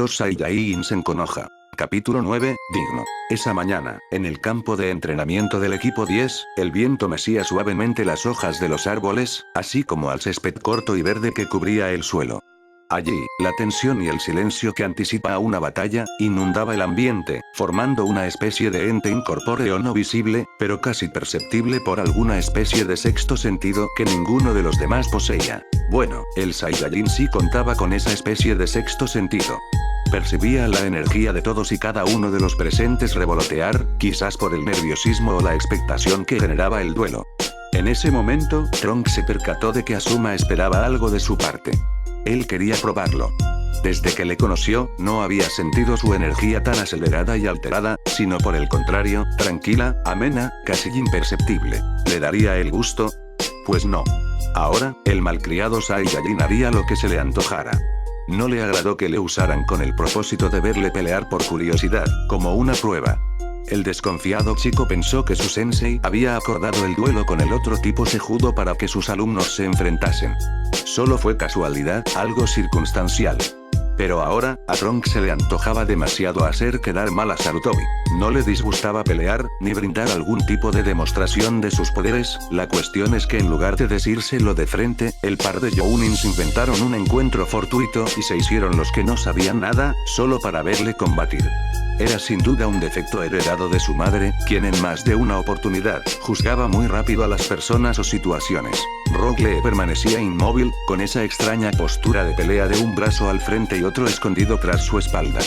Dos Saiyajins en Konoha. Capítulo 9, digno. Esa mañana, en el campo de entrenamiento del equipo 10, el viento mecía suavemente las hojas de los árboles, así como al césped corto y verde que cubría el suelo. Allí, la tensión y el silencio que anticipa a una batalla, inundaba el ambiente, formando una especie de ente incorpóreo no visible, pero casi perceptible por alguna especie de sexto sentido que ninguno de los demás poseía. Bueno, el Saiyajin sí contaba con esa especie de sexto sentido. Percibía la energía de todos y cada uno de los presentes revolotear, quizás por el nerviosismo o la expectación que generaba el duelo. En ese momento, Trunks se percató de que Asuma esperaba algo de su parte. Él quería probarlo. Desde que le conoció, no había sentido su energía tan acelerada y alterada, sino por el contrario, tranquila, amena, casi imperceptible. ¿Le daría el gusto? Pues no. Ahora, el malcriado Saiyajin haría lo que se le antojara. No le agradó que le usaran con el propósito de verle pelear por curiosidad, como una prueba. El desconfiado chico pensó que su sensei había acordado el duelo con el otro tipo cejudo para que sus alumnos se enfrentasen. Solo fue casualidad, algo circunstancial. Pero ahora, a Trunks se le antojaba demasiado hacer quedar mal a Sarutobi. No le disgustaba pelear, ni brindar algún tipo de demostración de sus poderes, la cuestión es que en lugar de decírselo de frente, el par de Jounins inventaron un encuentro fortuito y se hicieron los que no sabían nada, solo para verle combatir. Era sin duda un defecto heredado de su madre, quien en más de una oportunidad, juzgaba muy rápido a las personas o situaciones. Rogue permanecía inmóvil, con esa extraña postura de pelea de un brazo al frente y otro escondido tras su espalda.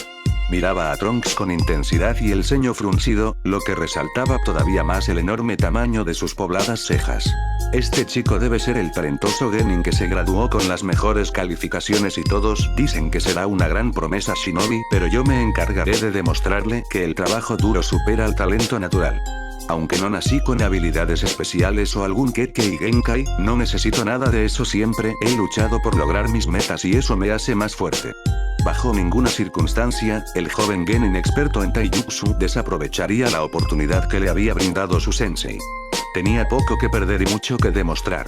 Miraba a Trunks con intensidad y el ceño fruncido, lo que resaltaba todavía más el enorme tamaño de sus pobladas cejas. Este chico debe ser el talentoso genin que se graduó con las mejores calificaciones y todos dicen que será una gran promesa shinobi, pero yo me encargaré de demostrarle que el trabajo duro supera al talento natural. Aunque no nací con habilidades especiales o algún Kekkei Genkai, no necesito nada de eso, siempre he luchado por lograr mis metas y eso me hace más fuerte. Bajo ninguna circunstancia, el joven genin experto en taijutsu desaprovecharía la oportunidad que le había brindado su sensei. Tenía poco que perder y mucho que demostrar.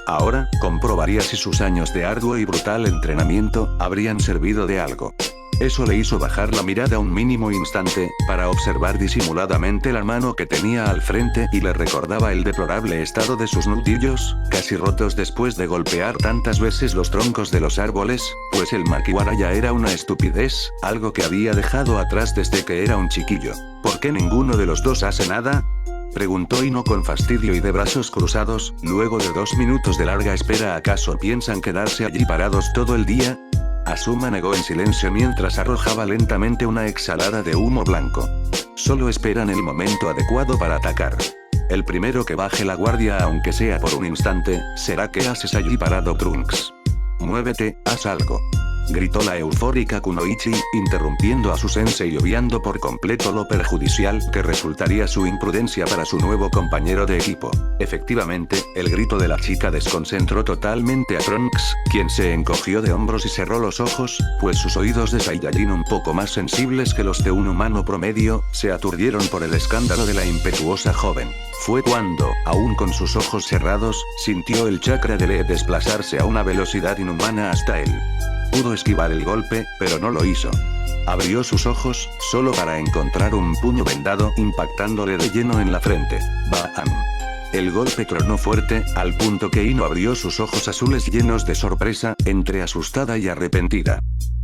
Ahora, comprobaría si sus años de arduo y brutal entrenamiento habrían servido de algo. Eso le hizo bajar la mirada un mínimo instante, para observar disimuladamente la mano que tenía al frente y le recordaba el deplorable estado de sus nudillos, casi rotos después de golpear tantas veces los troncos de los árboles, pues el Makiwara ya era una estupidez, algo que había dejado atrás desde que era un chiquillo. ¿Por qué ninguno de los dos hace nada?, preguntó Ino con fastidio y de brazos cruzados, luego de 2 minutos de larga espera. ¿Acaso piensan quedarse allí parados todo el día? Asuma negó en silencio mientras arrojaba lentamente una exhalada de humo blanco. Solo esperan el momento adecuado para atacar. El primero que baje la guardia, aunque sea por un instante, será ¿qué haces allí parado, Trunks? Muévete, haz algo. Gritó la eufórica Kunoichi, interrumpiendo a su sensei y obviando por completo lo perjudicial que resultaría su imprudencia para su nuevo compañero de equipo. Efectivamente, el grito de la chica desconcentró totalmente a Trunks, quien se encogió de hombros y cerró los ojos, pues sus oídos de Saiyajin, un poco más sensibles que los de un humano promedio, se aturdieron por el escándalo de la impetuosa joven. Fue cuando, aún con sus ojos cerrados, sintió el chakra de Lee desplazarse a una velocidad inhumana hasta él. Pudo esquivar el golpe, pero no lo hizo. Abrió sus ojos, solo para encontrar un puño vendado impactándole de lleno en la frente. ¡Bam! El golpe tronó fuerte, al punto que Ino abrió sus ojos azules llenos de sorpresa, entre asustada y arrepentida.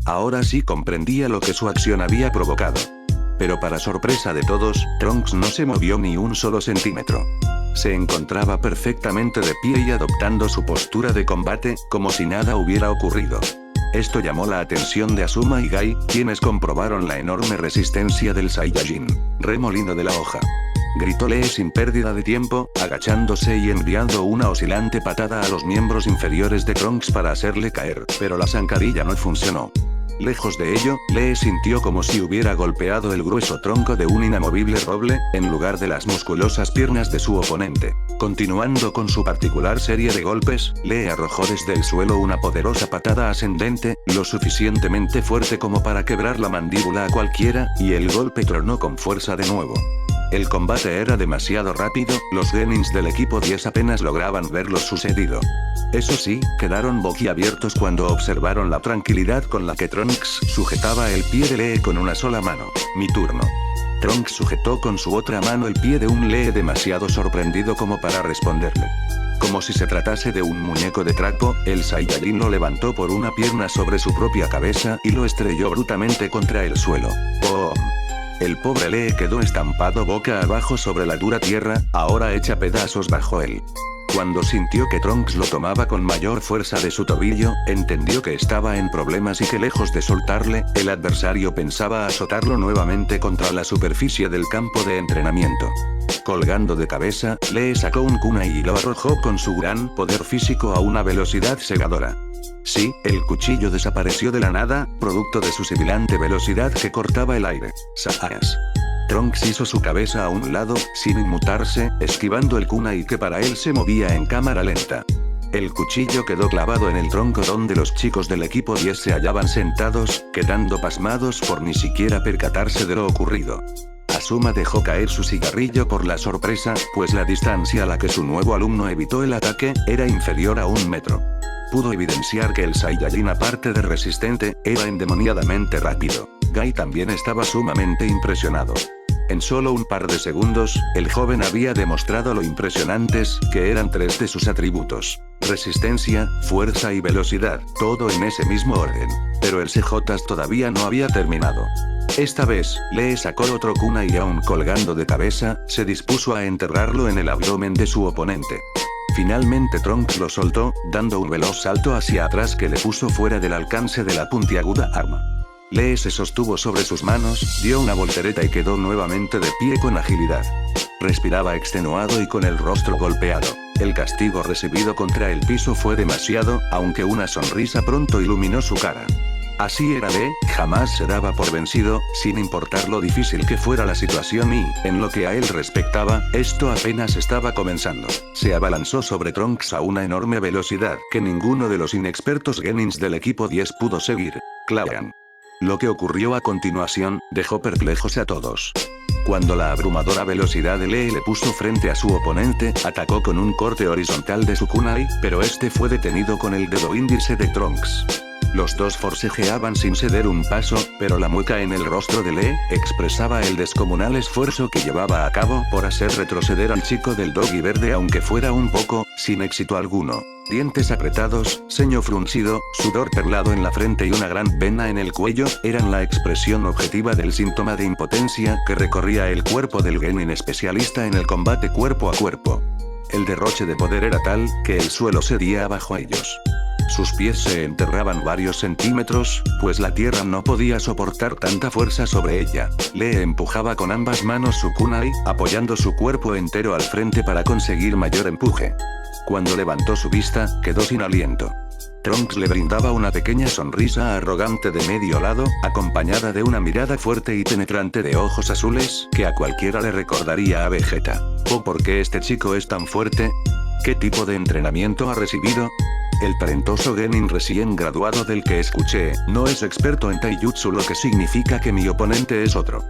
Ahora sí comprendía lo que su acción había provocado. Pero para sorpresa de todos, Trunks no se movió ni un solo centímetro. Se encontraba perfectamente de pie y adoptando su postura de combate, como si nada hubiera ocurrido. Esto llamó la atención de Asuma y Gai, quienes comprobaron la enorme resistencia del Saiyajin. Remolino de la hoja. Gritó Lee sin pérdida de tiempo, agachándose y enviando una oscilante patada a los miembros inferiores de Trunks para hacerle caer, pero la zancadilla no funcionó. Lejos de ello, Lee sintió como si hubiera golpeado el grueso tronco de un inamovible roble, en lugar de las musculosas piernas de su oponente. Continuando con su particular serie de golpes, Lee arrojó desde el suelo una poderosa patada ascendente, lo suficientemente fuerte como para quebrar la mandíbula a cualquiera, y el golpe tronó con fuerza de nuevo. El combate era demasiado rápido, los genins del equipo 10 apenas lograban ver lo sucedido. Eso sí, quedaron boquiabiertos cuando observaron la tranquilidad con la que Trunks sujetaba el pie de Lee con una sola mano. Mi turno. Trunks sujetó con su otra mano el pie de un Lee demasiado sorprendido como para responderle. Como si se tratase de un muñeco de trapo, el Saiyajin lo levantó por una pierna sobre su propia cabeza y lo estrelló brutalmente contra el suelo. ¡Boom! El pobre Lee quedó estampado boca abajo sobre la dura tierra, ahora hecha pedazos bajo él. Cuando sintió que Trunks lo tomaba con mayor fuerza de su tobillo, entendió que estaba en problemas y que lejos de soltarle, el adversario pensaba azotarlo nuevamente contra la superficie del campo de entrenamiento. Colgando de cabeza, Lee sacó un kunai y lo arrojó con su gran poder físico a una velocidad cegadora. Sí, el cuchillo desapareció de la nada, producto de su sibilante velocidad que cortaba el aire. ¡Zas! Trunks hizo su cabeza a un lado, sin inmutarse, esquivando el kunai que para él se movía en cámara lenta. El cuchillo quedó clavado en el tronco donde los chicos del equipo 10 se hallaban sentados, quedando pasmados por ni siquiera percatarse de lo ocurrido. Asuma dejó caer su cigarrillo por la sorpresa, pues la distancia a la que su nuevo alumno evitó el ataque, era inferior a 1 metro. Pudo evidenciar que el Saiyajin, aparte de resistente, era endemoniadamente rápido. Guy también estaba sumamente impresionado. En solo un par de segundos, el joven había demostrado lo impresionantes que eran 3 de sus atributos. Resistencia, fuerza y velocidad, todo en ese mismo orden. Pero el CJ todavía no había terminado. Esta vez, Lee sacó otro kunai y aún colgando de cabeza, se dispuso a enterrarlo en el abdomen de su oponente. Finalmente Trunks lo soltó, dando un veloz salto hacia atrás que le puso fuera del alcance de la puntiaguda arma. Lee se sostuvo sobre sus manos, dio una voltereta y quedó nuevamente de pie con agilidad. Respiraba extenuado y con el rostro golpeado. El castigo recibido contra el piso fue demasiado, aunque una sonrisa pronto iluminó su cara. Así era Lee, jamás se daba por vencido, sin importar lo difícil que fuera la situación y, en lo que a él respectaba, esto apenas estaba comenzando. Se abalanzó sobre Trunks a una enorme velocidad que ninguno de los inexpertos genins del equipo 10 pudo seguir. Clauan. Lo que ocurrió a continuación, dejó perplejos a todos. Cuando la abrumadora velocidad de Lee le puso frente a su oponente, atacó con un corte horizontal de su kunai, pero este fue detenido con el dedo índice de Trunks. Los dos forcejeaban sin ceder un paso, pero la mueca en el rostro de Lee expresaba el descomunal esfuerzo que llevaba a cabo por hacer retroceder al chico del dogi verde aunque fuera un poco, sin éxito alguno. Dientes apretados, ceño fruncido, sudor perlado en la frente y una gran vena en el cuello, eran la expresión objetiva del síntoma de impotencia que recorría el cuerpo del genin especialista en el combate cuerpo a cuerpo. El derroche de poder era tal, que el suelo cedía bajo ellos. Sus pies se enterraban varios centímetros, pues la tierra no podía soportar tanta fuerza sobre ella. Lee empujaba con ambas manos su kunai, apoyando su cuerpo entero al frente para conseguir mayor empuje. Cuando levantó su vista, quedó sin aliento. Trunks le brindaba una pequeña sonrisa arrogante de medio lado, acompañada de una mirada fuerte y penetrante de ojos azules, que a cualquiera le recordaría a Vegeta. ¿O por qué este chico es tan fuerte? ¿Qué tipo de entrenamiento ha recibido? El talentoso genin recién graduado del que escuché, no es experto en taijutsu, lo que significa que mi oponente es otro.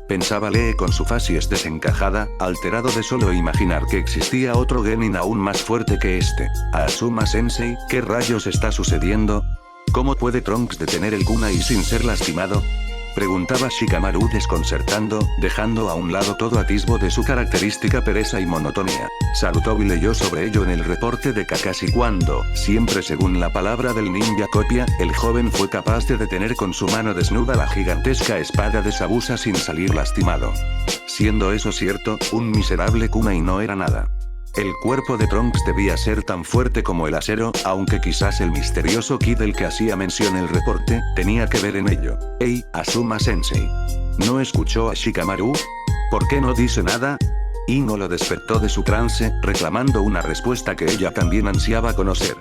Pensaba Lee con su facies desencajada, alterado de solo imaginar que existía otro genin aún más fuerte que este. Asuma Sensei, ¿qué rayos está sucediendo? ¿Cómo puede Trunks detener el kunai sin ser lastimado? Preguntaba Shikamaru desconcertando, dejando a un lado todo atisbo de su característica pereza y monotonía. Sarutobi leyó sobre ello en el reporte de Kakashi cuando, siempre según la palabra del ninja copia, el joven fue capaz de detener con su mano desnuda la gigantesca espada de Zabuza sin salir lastimado. Siendo eso cierto, un miserable kunai no era nada. El cuerpo de Trunks debía ser tan fuerte como el acero, aunque quizás el misterioso ki del que hacía mención el reporte, tenía que ver en ello. «Hey, Asuma Sensei. ¿No escuchó a Shikamaru? ¿Por qué no dice nada?» Ino lo despertó de su trance, reclamando una respuesta que ella también ansiaba conocer.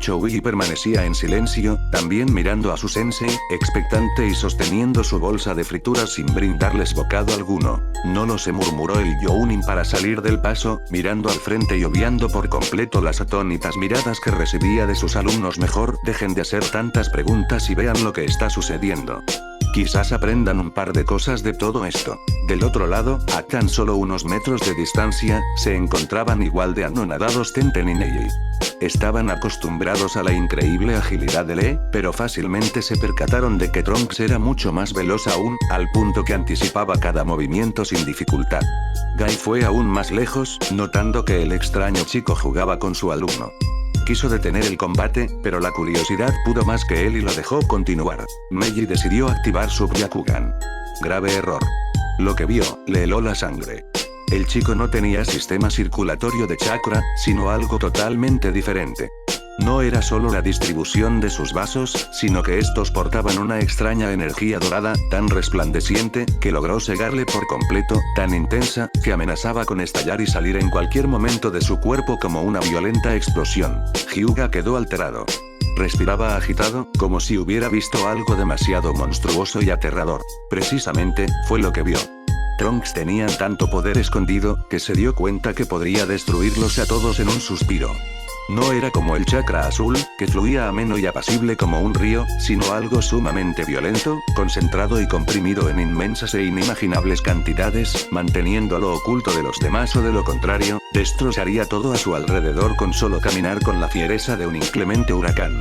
Chouji permanecía en silencio, también mirando a su sensei, expectante y sosteniendo su bolsa de frituras sin brindarles bocado alguno. No lo sé, murmuró el Younin para salir del paso, mirando al frente y obviando por completo las atónitas miradas que recibía de sus alumnos. Mejor dejen de hacer tantas preguntas y vean lo que está sucediendo. Quizás aprendan un par de cosas de todo esto. Del otro lado, a tan solo unos metros de distancia, se encontraban igual de anonadados Tenten y Neji. Estaban acostumbrados a la increíble agilidad de Lee, pero fácilmente se percataron de que Trunks era mucho más veloz aún, al punto que anticipaba cada movimiento sin dificultad. Guy fue aún más lejos, notando que el extraño chico jugaba con su alumno. Quiso detener el combate, pero la curiosidad pudo más que él y lo dejó continuar. Neji decidió activar su Byakugan. Grave error. Lo que vio, le heló la sangre. El chico no tenía sistema circulatorio de chakra, sino algo totalmente diferente. No era solo la distribución de sus vasos, sino que estos portaban una extraña energía dorada, tan resplandeciente, que logró cegarle por completo, tan intensa, que amenazaba con estallar y salir en cualquier momento de su cuerpo como una violenta explosión. Hyuga quedó alterado. Respiraba agitado, como si hubiera visto algo demasiado monstruoso y aterrador. Precisamente, fue lo que vio. Trunks tenía tanto poder escondido, que se dio cuenta que podría destruirlos a todos en un suspiro. No era como el chakra azul, que fluía ameno y apacible como un río, sino algo sumamente violento, concentrado y comprimido en inmensas e inimaginables cantidades, manteniéndolo oculto de los demás o de lo contrario, destrozaría todo a su alrededor con solo caminar con la fiereza de un inclemente huracán.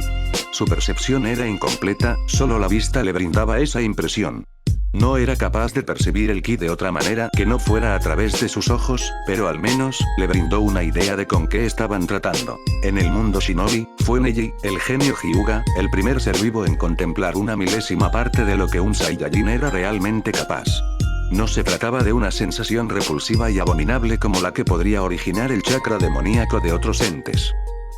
Su percepción era incompleta, solo la vista le brindaba esa impresión. No era capaz de percibir el ki de otra manera que no fuera a través de sus ojos, pero al menos, le brindó una idea de con qué estaban tratando. En el mundo shinobi, fue Neji, el genio Hyuga, el primer ser vivo en contemplar una milésima parte de lo que un Saiyajin era realmente capaz. No se trataba de una sensación repulsiva y abominable como la que podría originar el chakra demoníaco de otros entes.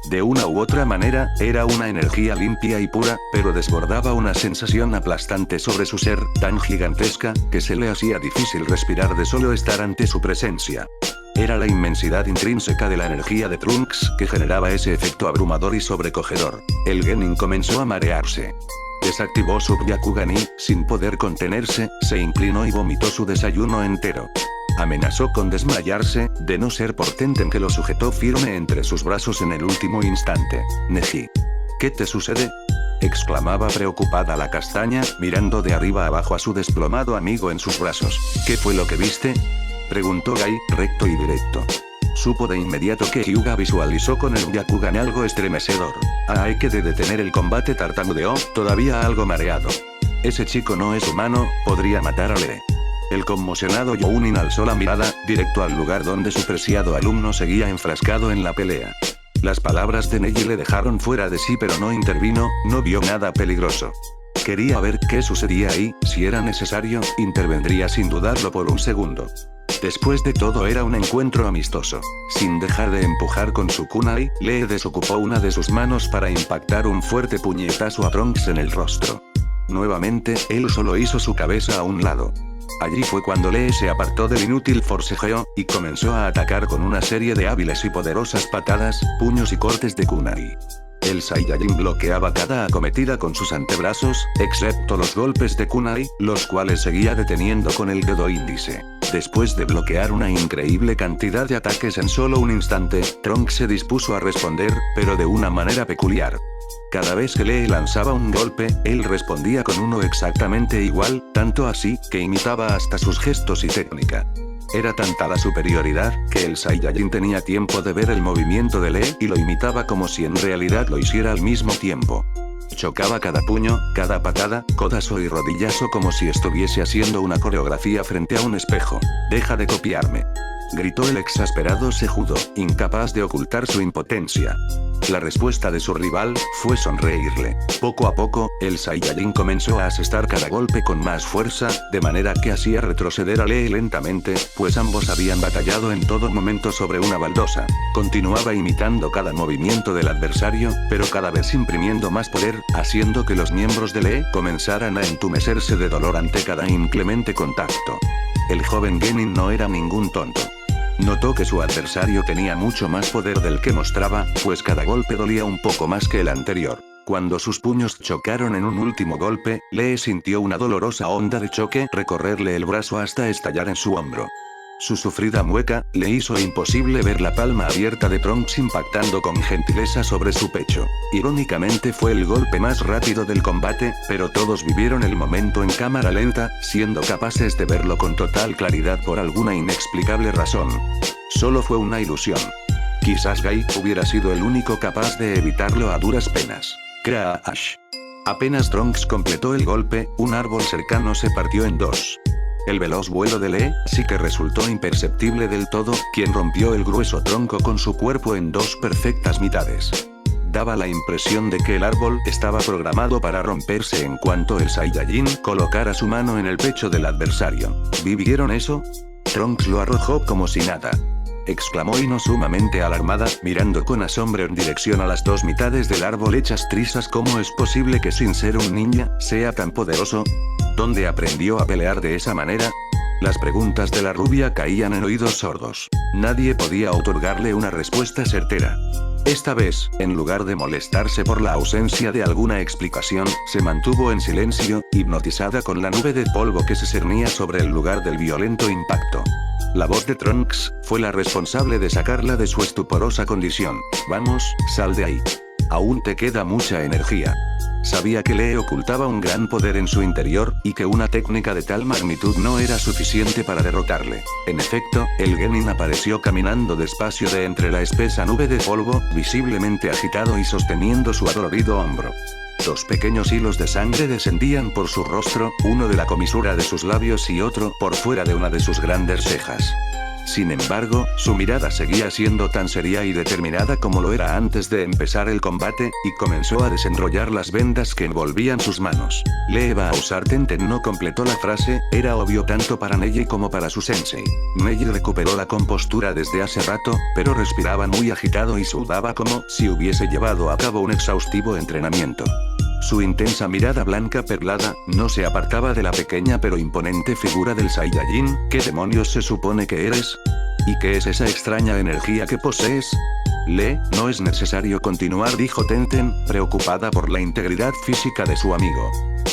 De una u otra manera, era una energía limpia y pura, pero desbordaba una sensación aplastante sobre su ser, tan gigantesca, que se le hacía difícil respirar de solo estar ante su presencia. Era la inmensidad intrínseca de la energía de Trunks que generaba ese efecto abrumador y sobrecogedor. El genin comenzó a marearse. Desactivó su Byakugan y, sin poder contenerse, se inclinó y vomitó su desayuno entero. Amenazó con desmayarse, de no ser por Tenten que lo sujetó firme entre sus brazos en el último instante. Neji. ¿Qué te sucede? Exclamaba preocupada la castaña, mirando de arriba abajo a su desplomado amigo en sus brazos. ¿Qué fue lo que viste? Preguntó Guy, recto y directo. Supo de inmediato que Hyuga visualizó con el Byakugan algo estremecedor. Hay que detener el combate, tartamudeó, todavía algo mareado. Ese chico no es humano, podría matar a Lee. El conmocionado Younin alzó la mirada, directo al lugar donde su preciado alumno seguía enfrascado en la pelea. Las palabras de Neji le dejaron fuera de sí, pero no intervino, no vio nada peligroso. Quería ver qué sucedía ahí, si era necesario, intervendría sin dudarlo por un segundo. Después de todo era un encuentro amistoso. Sin dejar de empujar con su kunai, Lee desocupó una de sus manos para impactar un fuerte puñetazo a Trunks en el rostro. Nuevamente, él solo hizo su cabeza a un lado. Allí fue cuando Lee se apartó del inútil forcejeo, y comenzó a atacar con una serie de hábiles y poderosas patadas, puños y cortes de kunai. El Saiyajin bloqueaba cada acometida con sus antebrazos, excepto los golpes de kunai, los cuales seguía deteniendo con el dedo índice. Después de bloquear una increíble cantidad de ataques en solo un instante, Trunks se dispuso a responder, pero de una manera peculiar. Cada vez que Lee lanzaba un golpe, él respondía con uno exactamente igual, tanto así, que imitaba hasta sus gestos y técnica. Era tanta la superioridad, que el Saiyajin tenía tiempo de ver el movimiento de Lee y lo imitaba como si en realidad lo hiciera al mismo tiempo. Chocaba cada puño, cada patada, codazo y rodillazo como si estuviese haciendo una coreografía frente a un espejo. «Deja de copiarme», gritó el exasperado Sejudo, incapaz de ocultar su impotencia. La respuesta de su rival fue sonreírle. Poco a poco, el Saiyajin comenzó a asestar cada golpe con más fuerza, de manera que hacía retroceder a Lee lentamente, pues ambos habían batallado en todo momento sobre una baldosa. Continuaba imitando cada movimiento del adversario, pero cada vez imprimiendo más poder, haciendo que los miembros de Lee comenzaran a entumecerse de dolor ante cada inclemente contacto. El joven genin no era ningún tonto. Notó que su adversario tenía mucho más poder del que mostraba, pues cada golpe dolía un poco más que el anterior. Cuando sus puños chocaron en un último golpe, Lee sintió una dolorosa onda de choque recorrerle el brazo hasta estallar en su hombro. Su sufrida mueca le hizo imposible ver la palma abierta de Trunks impactando con gentileza sobre su pecho. Irónicamente fue el golpe más rápido del combate, pero todos vivieron el momento en cámara lenta, siendo capaces de verlo con total claridad por alguna inexplicable razón. Solo fue una ilusión. Quizás Guy hubiera sido el único capaz de evitarlo a duras penas. Crash. Apenas Trunks completó el golpe, un árbol cercano se partió en dos. El veloz vuelo de Lee sí que resultó imperceptible del todo, quien rompió el grueso tronco con su cuerpo en dos perfectas mitades. Daba la impresión de que el árbol estaba programado para romperse en cuanto el Saiyajin colocara su mano en el pecho del adversario. ¿Vivieron eso? Trunks lo arrojó como si nada. Exclamó Ino sumamente alarmada, mirando con asombro en dirección a las dos mitades del árbol hechas trizas. ¿Cómo es posible que sin ser un ninja, sea tan poderoso? ¿Dónde aprendió a pelear de esa manera? Las preguntas de la rubia caían en oídos sordos. Nadie podía otorgarle una respuesta certera. Esta vez, en lugar de molestarse por la ausencia de alguna explicación, se mantuvo en silencio, hipnotizada con la nube de polvo que se cernía sobre el lugar del violento impacto. La voz de Trunks fue la responsable de sacarla de su estuporosa condición. Vamos, sal de ahí. Aún te queda mucha energía. Sabía que Lee ocultaba un gran poder en su interior, y que una técnica de tal magnitud no era suficiente para derrotarle. En efecto, el genin apareció caminando despacio de entre la espesa nube de polvo, visiblemente agitado y sosteniendo su adolorido hombro. Dos pequeños hilos de sangre descendían por su rostro, uno de la comisura de sus labios y otro por fuera de una de sus grandes cejas. Sin embargo, su mirada seguía siendo tan seria y determinada como lo era antes de empezar el combate, y comenzó a desenrollar las vendas que envolvían sus manos. Lee va a usar Tenten no completó la frase, era obvio tanto para Neji como para su sensei. Neji recuperó la compostura desde hace rato, pero respiraba muy agitado y sudaba como si hubiese llevado a cabo un exhaustivo entrenamiento. Su intensa mirada blanca perlada no se apartaba de la pequeña pero imponente figura del Saiyajin. ¿Qué demonios se supone que eres? ¿Y qué es esa extraña energía que posees? Lee, no es necesario continuar, dijo Tenten, preocupada por la integridad física de su amigo.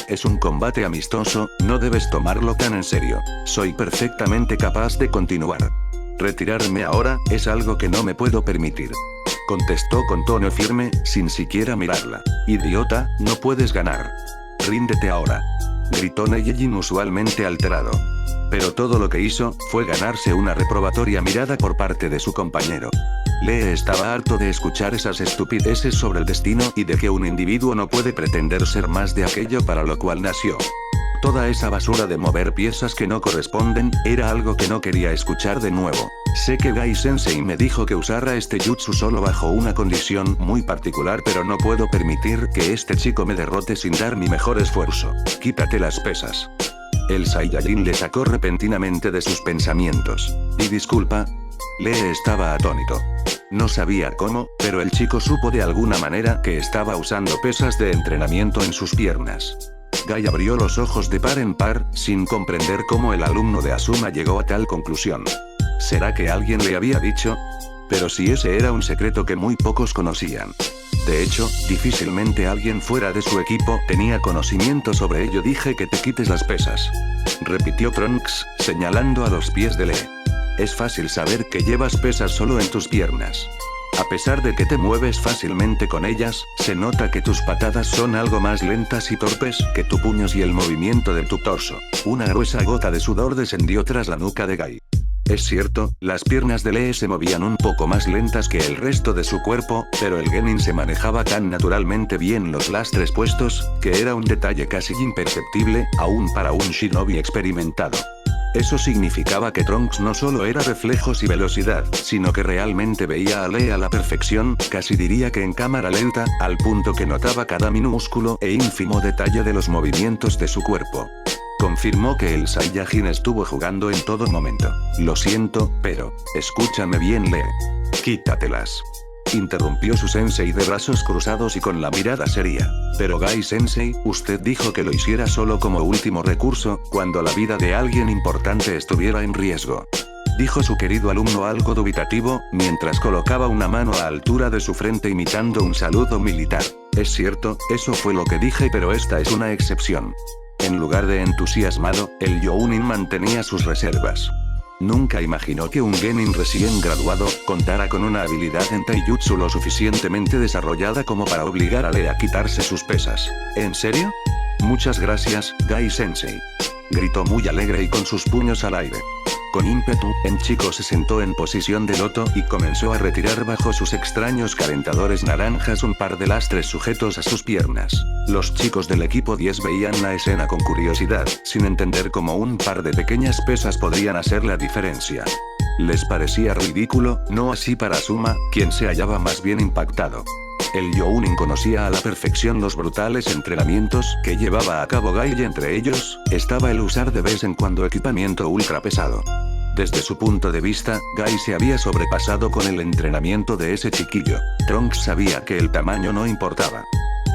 Es un combate amistoso, no debes tomarlo tan en serio. Soy perfectamente capaz de continuar. Retirarme ahora es algo que no me puedo permitir. Contestó con tono firme, sin siquiera mirarla. Idiota, no puedes ganar. Ríndete ahora. Gritó Neji inusualmente alterado. Pero todo lo que hizo fue ganarse una reprobatoria mirada por parte de su compañero. Lee estaba harto de escuchar esas estupideces sobre el destino y de que un individuo no puede pretender ser más de aquello para lo cual nació. Toda esa basura de mover piezas que no corresponden, era algo que no quería escuchar de nuevo. Sé que Gai Sensei me dijo que usara este jutsu solo bajo una condición muy particular, pero no puedo permitir que este chico me derrote sin dar mi mejor esfuerzo. Quítate las pesas. El Saiyajin le sacó repentinamente de sus pensamientos. Y disculpa. Lee estaba atónito. No sabía cómo, pero el chico supo de alguna manera que estaba usando pesas de entrenamiento en sus piernas. Guy abrió los ojos de par en par, sin comprender cómo el alumno de Asuma llegó a tal conclusión. ¿Será que alguien le había dicho? Pero si ese era un secreto que muy pocos conocían. De hecho, difícilmente alguien fuera de su equipo tenía conocimiento sobre ello. Dije que te quites las pesas. Repitió Trunks, señalando a los pies de Lee. Es fácil saber que llevas pesas solo en tus piernas. A pesar de que te mueves fácilmente con ellas, se nota que tus patadas son algo más lentas y torpes que tus puños y el movimiento de tu torso. Una gruesa gota de sudor descendió tras la nuca de Guy. Es cierto, las piernas de Lee se movían un poco más lentas que el resto de su cuerpo, pero el genin se manejaba tan naturalmente bien los lastres puestos, que era un detalle casi imperceptible, aún para un shinobi experimentado. Eso significaba que Trunks no solo era reflejos y velocidad, sino que realmente veía a Lee a la perfección, casi diría que en cámara lenta, al punto que notaba cada minúsculo e ínfimo detalle de los movimientos de su cuerpo. Confirmó que el Saiyajin estuvo jugando en todo momento. Lo siento, pero, escúchame bien, Lee. Quítatelas. Interrumpió su sensei de brazos cruzados y con la mirada seria. Pero Gai Sensei, usted dijo que lo hiciera solo como último recurso, cuando la vida de alguien importante estuviera en riesgo. Dijo su querido alumno algo dubitativo, mientras colocaba una mano a altura de su frente imitando un saludo militar. Es cierto, eso fue lo que dije, pero esta es una excepción. En lugar de entusiasmado, el Younin mantenía sus reservas. Nunca imaginó que un genin recién graduado contara con una habilidad en taijutsu lo suficientemente desarrollada como para obligar a Lee a quitarse sus pesas. ¿En serio? Muchas gracias, Gai-sensei. Gritó muy alegre y con sus puños al aire. Con ímpetu, el chico se sentó en posición de loto y comenzó a retirar bajo sus extraños calentadores naranjas un par de lastres sujetos a sus piernas. Los chicos del equipo 10 veían la escena con curiosidad, sin entender cómo un par de pequeñas pesas podrían hacer la diferencia. Les parecía ridículo, no así para Asuma, quien se hallaba más bien impactado. El Younin conocía a la perfección los brutales entrenamientos que llevaba a cabo Gai y entre ellos, estaba el usar de vez en cuando equipamiento ultra pesado. Desde su punto de vista, Gai se había sobrepasado con el entrenamiento de ese chiquillo. Trunks sabía que el tamaño no importaba.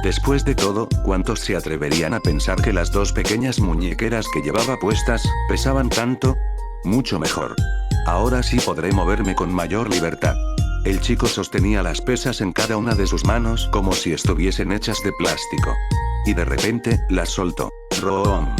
Después de todo, ¿cuántos se atreverían a pensar que las dos pequeñas muñequeras que llevaba puestas, pesaban tanto? Mucho mejor. Ahora sí podré moverme con mayor libertad. El chico sostenía las pesas en cada una de sus manos como si estuviesen hechas de plástico. Y de repente, las soltó. ¡Room!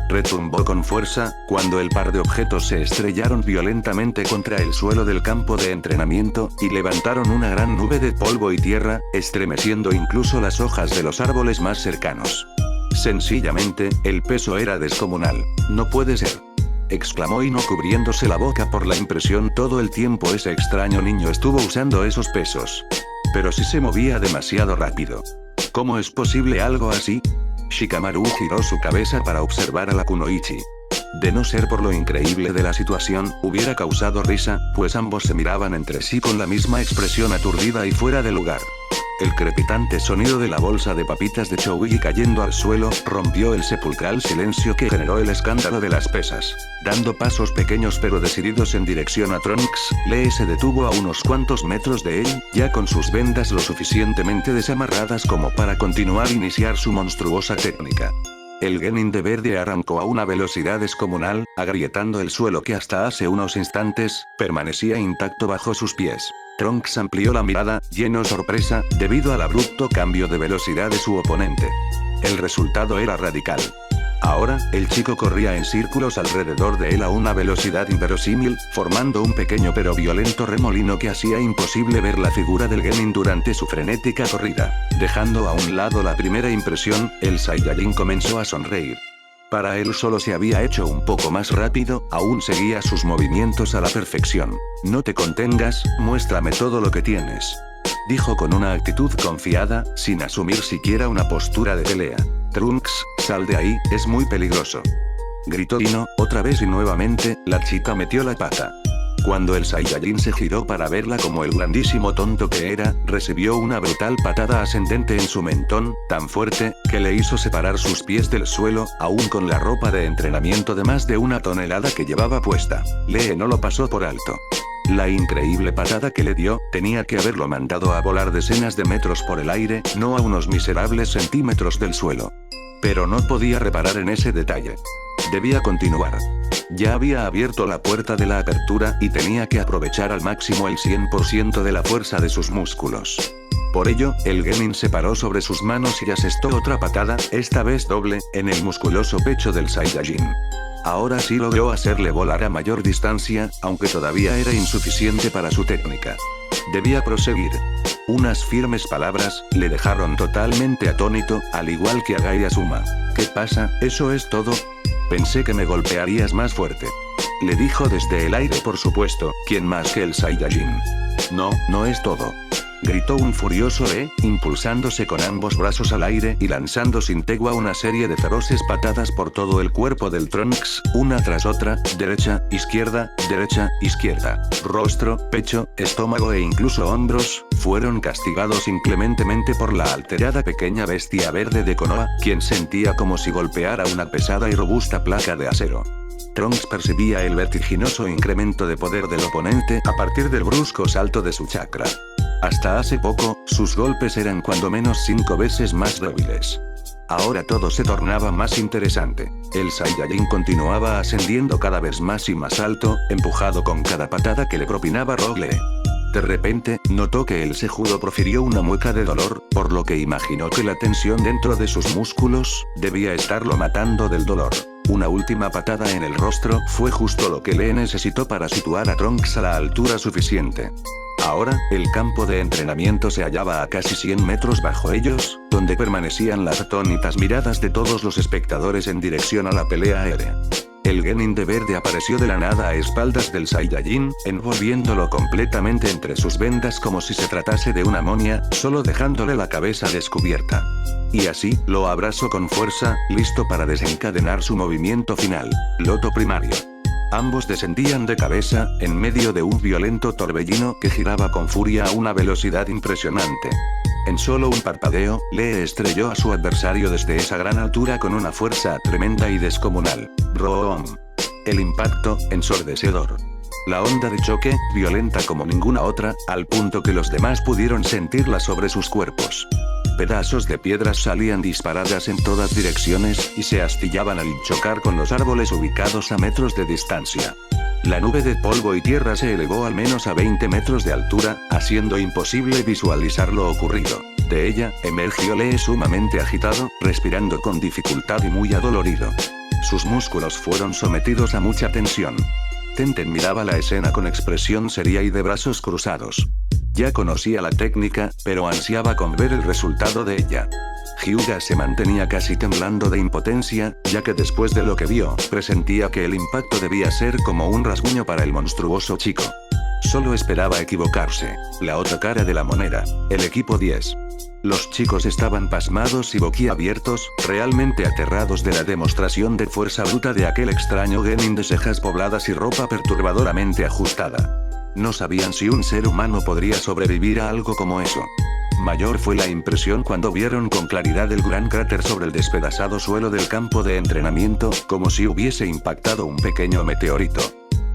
Retumbó con fuerza, cuando el par de objetos se estrellaron violentamente contra el suelo del campo de entrenamiento, y levantaron una gran nube de polvo y tierra, estremeciendo incluso las hojas de los árboles más cercanos. Sencillamente, el peso era descomunal. No puede ser. Exclamó Ino cubriéndose la boca por la impresión todo el tiempo ese extraño niño estuvo usando esos pesos. Pero si se movía demasiado rápido. ¿Cómo es posible algo así? Shikamaru giró su cabeza para observar a la Kunoichi. De no ser por lo increíble de la situación, hubiera causado risa, pues ambos se miraban entre sí con la misma expresión aturdida y fuera de lugar. El crepitante sonido de la bolsa de papitas de Chouyi cayendo al suelo, rompió el sepulcral silencio que generó el escándalo de las pesas. Dando pasos pequeños pero decididos en dirección a Trunks, Lee se detuvo a unos cuantos metros de él, ya con sus vendas lo suficientemente desamarradas como para continuar iniciar su monstruosa técnica. El genin de verde arrancó a una velocidad descomunal, agrietando el suelo que hasta hace unos instantes, permanecía intacto bajo sus pies. Trunks amplió la mirada, lleno de sorpresa, debido al abrupto cambio de velocidad de su oponente. El resultado era radical. Ahora, el chico corría en círculos alrededor de él a una velocidad inverosímil, formando un pequeño pero violento remolino que hacía imposible ver la figura del genin durante su frenética corrida. Dejando a un lado la primera impresión, el Saiyajin comenzó a sonreír. Para él solo se había hecho un poco más rápido, aún seguía sus movimientos a la perfección. No te contengas, muéstrame todo lo que tienes. Dijo con una actitud confiada, sin asumir siquiera una postura de pelea. Trunks, sal de ahí, es muy peligroso. Gritó Ino, otra vez y nuevamente, la chica metió la pata. Cuando el Saiyajin se giró para verla como el grandísimo tonto que era, recibió una brutal patada ascendente en su mentón, tan fuerte, que le hizo separar sus pies del suelo, aún con la ropa de entrenamiento de más de 1 tonelada que llevaba puesta. Lee no lo pasó por alto. La increíble patada que le dio, tenía que haberlo mandado a volar decenas de metros por el aire, no a unos miserables centímetros del suelo. Pero no podía reparar en ese detalle. Debía continuar. Ya había abierto la puerta de la apertura y tenía que aprovechar al máximo el 100% de la fuerza de sus músculos. Por ello, el genin se paró sobre sus manos y asestó otra patada, esta vez doble, en el musculoso pecho del Saiyajin. Ahora sí logró hacerle volar a mayor distancia, aunque todavía era insuficiente para su técnica. Debía proseguir. Unas firmes palabras, le dejaron totalmente atónito, al igual que a Gai y Asuma. ¿Qué pasa? ¿Eso es todo? Pensé que me golpearías más fuerte. Le dijo desde el aire por supuesto, ¿quién más que el Saiyajin? No, no es todo. Gritó un furioso impulsándose con ambos brazos al aire y lanzando sin tregua una serie de feroces patadas por todo el cuerpo del Trunks, una tras otra, derecha, izquierda, rostro, pecho, estómago e incluso hombros, fueron castigados inclementemente por la alterada pequeña bestia verde de Konoha, quien sentía como si golpeara una pesada y robusta placa de acero. Trunks percibía el vertiginoso incremento de poder del oponente a partir del brusco salto de su chakra. Hasta hace poco, sus golpes eran cuando menos 5 veces más débiles. Ahora todo se tornaba más interesante. El Saiyajin continuaba ascendiendo cada vez más y más alto, empujado con cada patada que le propinaba Rogue Lee. De repente, notó que el cejudo profirió una mueca de dolor, por lo que imaginó que la tensión dentro de sus músculos, debía estarlo matando del dolor. Una última patada en el rostro fue justo lo que Lee necesitó para situar a Trunks a la altura suficiente. Ahora, el campo de entrenamiento se hallaba a casi 100 metros bajo ellos, donde permanecían las atónitas miradas de todos los espectadores en dirección a la pelea aérea. El Genin de verde apareció de la nada a espaldas del Saiyajin, envolviéndolo completamente entre sus vendas como si se tratase de una momia, solo dejándole la cabeza descubierta. Y así, lo abrazó con fuerza, listo para desencadenar su movimiento final, Loto Primario. Ambos descendían de cabeza, en medio de un violento torbellino que giraba con furia a una velocidad impresionante. En solo un parpadeo, Lee estrelló a su adversario desde esa gran altura con una fuerza tremenda y descomunal. ¡Broom! El impacto, ensordecedor. La onda de choque, violenta como ninguna otra, al punto que los demás pudieron sentirla sobre sus cuerpos. Pedazos de piedras salían disparadas en todas direcciones, y se astillaban al chocar con los árboles ubicados a metros de distancia. La nube de polvo y tierra se elevó al menos a 20 metros de altura, haciendo imposible visualizar lo ocurrido. De ella, emergió Lee sumamente agitado, respirando con dificultad y muy adolorido. Sus músculos fueron sometidos a mucha tensión. Tenten miraba la escena con expresión seria y de brazos cruzados. Ya conocía la técnica, pero ansiaba con ver el resultado de ella. Hyuga se mantenía casi temblando de impotencia, ya que después de lo que vio, presentía que el impacto debía ser como un rasguño para el monstruoso chico. Solo esperaba equivocarse. La otra cara de la moneda. El equipo 10. Los chicos estaban pasmados y boquiabiertos, realmente aterrados de la demostración de fuerza bruta de aquel extraño Genin de cejas pobladas y ropa perturbadoramente ajustada. No sabían si un ser humano podría sobrevivir a algo como eso. Mayor fue la impresión cuando vieron con claridad el gran cráter sobre el despedazado suelo del campo de entrenamiento, como si hubiese impactado un pequeño meteorito.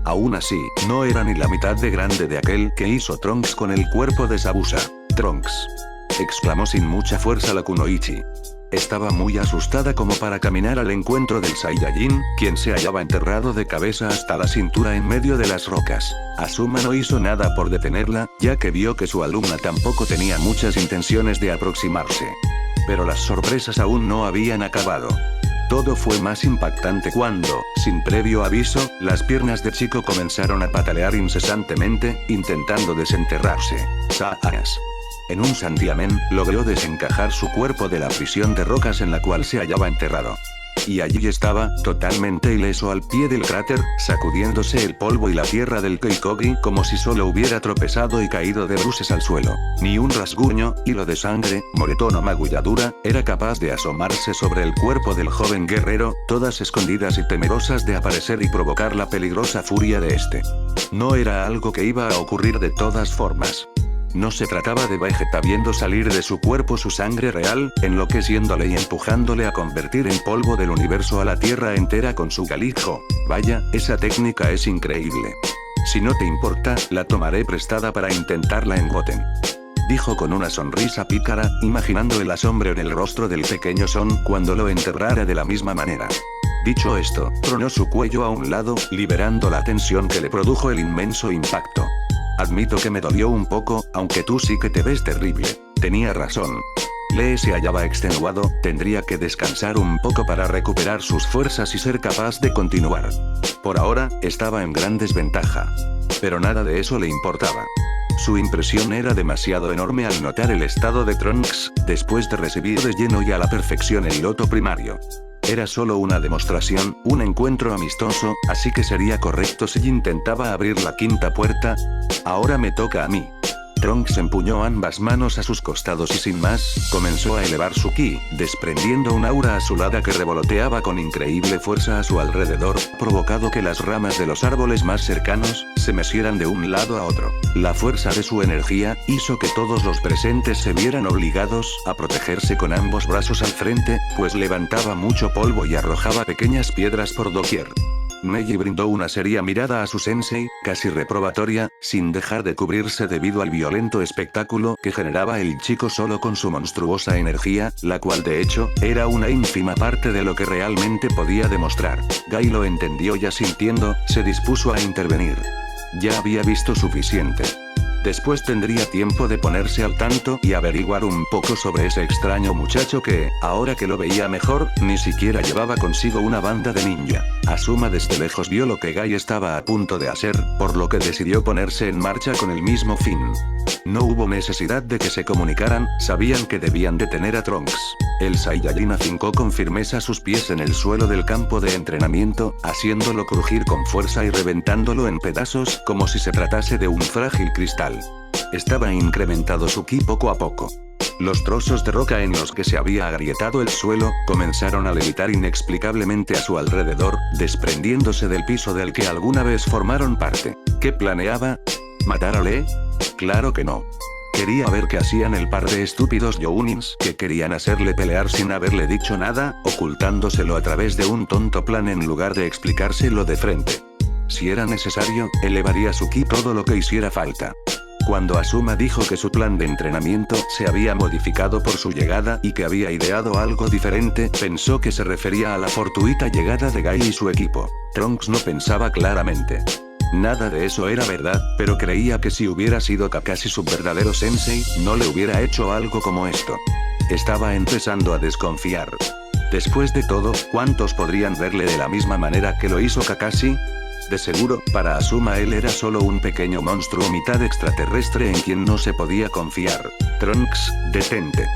Aún así, no era ni la mitad de grande de aquel que hizo Trunks con el cuerpo de Zabuza. «Trunks», exclamó sin mucha fuerza la Kunoichi. Estaba muy asustada como para caminar al encuentro del Saiyajin, quien se hallaba enterrado de cabeza hasta la cintura en medio de las rocas. Asuma no hizo nada por detenerla, ya que vio que su alumna tampoco tenía muchas intenciones de aproximarse. Pero las sorpresas aún no habían acabado. Todo fue más impactante cuando, sin previo aviso, las piernas de Chico comenzaron a patalear incesantemente, intentando desenterrarse. ¡Saas! En un santiamén, logró desencajar su cuerpo de la prisión de rocas en la cual se hallaba enterrado. Y allí estaba, totalmente ileso al pie del cráter, sacudiéndose el polvo y la tierra del Keikogi como si solo hubiera tropezado y caído de bruces al suelo. Ni un rasguño, hilo de sangre, moretón o magulladura, era capaz de asomarse sobre el cuerpo del joven guerrero, todas escondidas y temerosas de aparecer y provocar la peligrosa furia de este. No era algo que iba a ocurrir de todas formas. No se trataba de Vegeta viendo salir de su cuerpo su sangre real, enloqueciéndole y empujándole a convertir en polvo del universo a la tierra entera con su galijo. Vaya, esa técnica es increíble. Si no te importa, la tomaré prestada para intentarla en Goten. Dijo con una sonrisa pícara, imaginando el asombro en el rostro del pequeño Son cuando lo enterrara de la misma manera. Dicho esto, tronó su cuello a un lado, liberando la tensión que le produjo el inmenso impacto. Admito que me dolió un poco, aunque tú sí que te ves terrible. Tenía razón. Lee se hallaba extenuado, tendría que descansar un poco para recuperar sus fuerzas y ser capaz de continuar. Por ahora, estaba en gran desventaja. Pero nada de eso le importaba. Su impresión era demasiado enorme al notar el estado de Trunks, después de recibir de lleno y a la perfección el loto primario. Era solo una demostración, un encuentro amistoso, así que sería correcto si intentaba abrir la quinta puerta. Ahora me toca a mí. Trunks empuñó ambas manos a sus costados y sin más, comenzó a elevar su ki, desprendiendo un aura azulada que revoloteaba con increíble fuerza a su alrededor, provocado que las ramas de los árboles más cercanos, se mecieran de un lado a otro. La fuerza de su energía, hizo que todos los presentes se vieran obligados a protegerse con ambos brazos al frente, pues levantaba mucho polvo y arrojaba pequeñas piedras por doquier. Neji brindó una seria mirada a su sensei, casi reprobatoria, sin dejar de cubrirse debido al violento espectáculo que generaba el chico solo con su monstruosa energía, la cual de hecho, era una ínfima parte de lo que realmente podía demostrar. Gai lo entendió y asintiendo, se dispuso a intervenir. Ya había visto suficiente. Después tendría tiempo de ponerse al tanto y averiguar un poco sobre ese extraño muchacho que, ahora que lo veía mejor, ni siquiera llevaba consigo una banda de ninja. Asuma desde lejos vio lo que Guy estaba a punto de hacer, por lo que decidió ponerse en marcha con el mismo fin. No hubo necesidad de que se comunicaran, sabían que debían detener a Trunks. El Saiyajin afincó con firmeza sus pies en el suelo del campo de entrenamiento, haciéndolo crujir con fuerza y reventándolo en pedazos como si se tratase de un frágil cristal. Estaba incrementado su ki poco a poco. Los trozos de roca en los que se había agrietado el suelo, comenzaron a levitar inexplicablemente a su alrededor, desprendiéndose del piso del que alguna vez formaron parte. ¿Qué planeaba? ¿Matar a Lee? Claro que no. Quería ver qué hacían el par de estúpidos Jounins que querían hacerle pelear sin haberle dicho nada, ocultándoselo a través de un tonto plan en lugar de explicárselo de frente. Si era necesario, elevaría su ki todo lo que hiciera falta. Cuando Asuma dijo que su plan de entrenamiento se había modificado por su llegada y que había ideado algo diferente, pensó que se refería a la fortuita llegada de Guy y su equipo. Trunks no pensaba claramente. Nada de eso era verdad, pero creía que si hubiera sido Kakashi su verdadero sensei, no le hubiera hecho algo como esto. Estaba empezando a desconfiar. Después de todo, ¿cuántos podrían verle de la misma manera que lo hizo Kakashi? De seguro, para Asuma él era solo un pequeño monstruo mitad extraterrestre en quien no se podía confiar. Trunks, detente.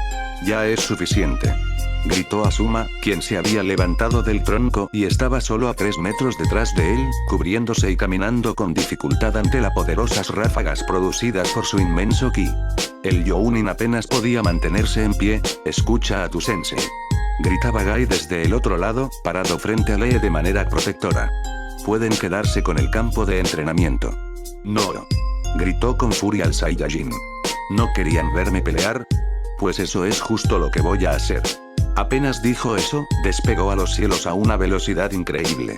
Ya es suficiente. Gritó Asuma, quien se había levantado del tronco y estaba solo a 3 metros detrás de él, cubriéndose y caminando con dificultad ante las poderosas ráfagas producidas por su inmenso ki. El Jounin apenas podía mantenerse en pie. Escucha a tu sensei. Gritaba Guy desde el otro lado, parado frente a Lee de manera protectora. Pueden quedarse con el campo de entrenamiento. No. Gritó con furia el Saiyajin. ¿No querían verme pelear? Pues eso es justo lo que voy a hacer. Apenas dijo eso, despegó a los cielos a una velocidad increíble.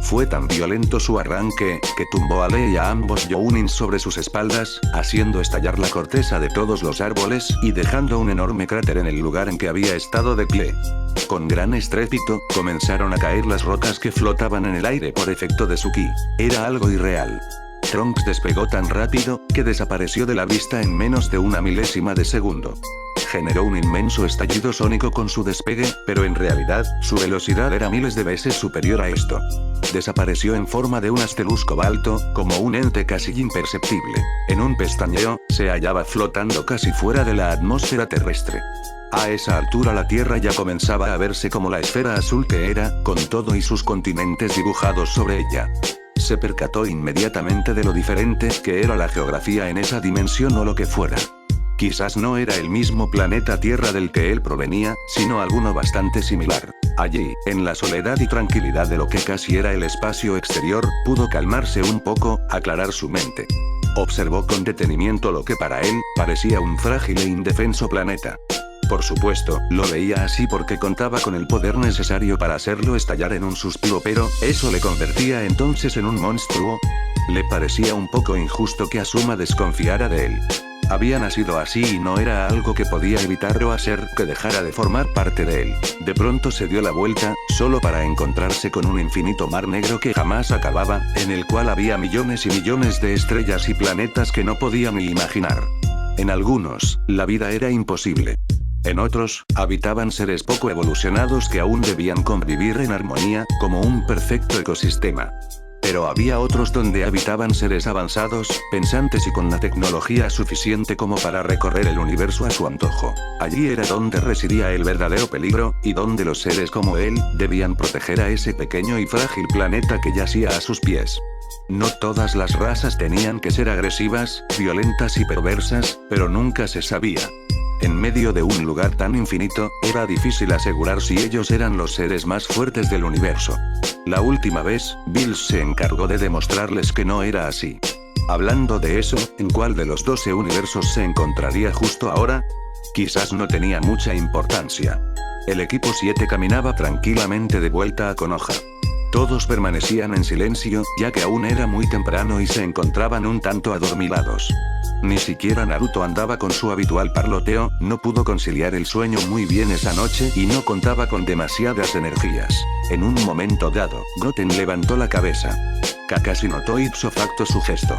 Fue tan violento su arranque, que tumbó a Lee y a ambos Jounins sobre sus espaldas, haciendo estallar la corteza de todos los árboles, y dejando un enorme cráter en el lugar en que había estado de pie. Con gran estrépito, comenzaron a caer las rocas que flotaban en el aire por efecto de su ki. Era algo irreal. Trunks despegó tan rápido, que desapareció de la vista en menos de una milésima de segundo. Generó un inmenso estallido sónico con su despegue, pero en realidad, su velocidad era miles de veces superior a esto. Desapareció en forma de un haz de luz cobalto, como un ente casi imperceptible. En un pestañeo, se hallaba flotando casi fuera de la atmósfera terrestre. A esa altura la Tierra ya comenzaba a verse como la esfera azul que era, con todo y sus continentes dibujados sobre ella. Se percató inmediatamente de lo diferente que era la geografía en esa dimensión o lo que fuera. Quizás no era el mismo planeta Tierra del que él provenía, sino alguno bastante similar. Allí, en la soledad y tranquilidad de lo que casi era el espacio exterior, pudo calmarse un poco, aclarar su mente. Observó con detenimiento lo que para él, parecía un frágil e indefenso planeta. Por supuesto, lo veía así porque contaba con el poder necesario para hacerlo estallar en un suspiro, pero, ¿eso le convertía entonces en un monstruo? Le parecía un poco injusto que Asuma desconfiara de él. Había nacido así y no era algo que podía evitar o hacer que dejara de formar parte de él. De pronto se dio la vuelta, solo para encontrarse con un infinito mar negro que jamás acababa, en el cual había millones y millones de estrellas y planetas que no podía ni imaginar. En algunos, la vida era imposible. En otros, habitaban seres poco evolucionados que aún debían convivir en armonía, como un perfecto ecosistema. Pero había otros donde habitaban seres avanzados, pensantes y con la tecnología suficiente como para recorrer el universo a su antojo. Allí era donde residía el verdadero peligro, y donde los seres como él, debían proteger a ese pequeño y frágil planeta que yacía a sus pies. No todas las razas tenían que ser agresivas, violentas y perversas, pero nunca se sabía. En medio de un lugar tan infinito, era difícil asegurar si ellos eran los seres más fuertes del universo. La última vez, Bills se encargó de demostrarles que no era así. Hablando de eso, ¿en cuál de los 12 universos se encontraría justo ahora? Quizás no tenía mucha importancia. El equipo 7 caminaba tranquilamente de vuelta a Konoha. Todos permanecían en silencio, ya que aún era muy temprano y se encontraban un tanto adormilados. Ni siquiera Naruto andaba con su habitual parloteo, no pudo conciliar el sueño muy bien esa noche y no contaba con demasiadas energías. En un momento dado, Goten levantó la cabeza. Kakashi notó ipso facto su gesto.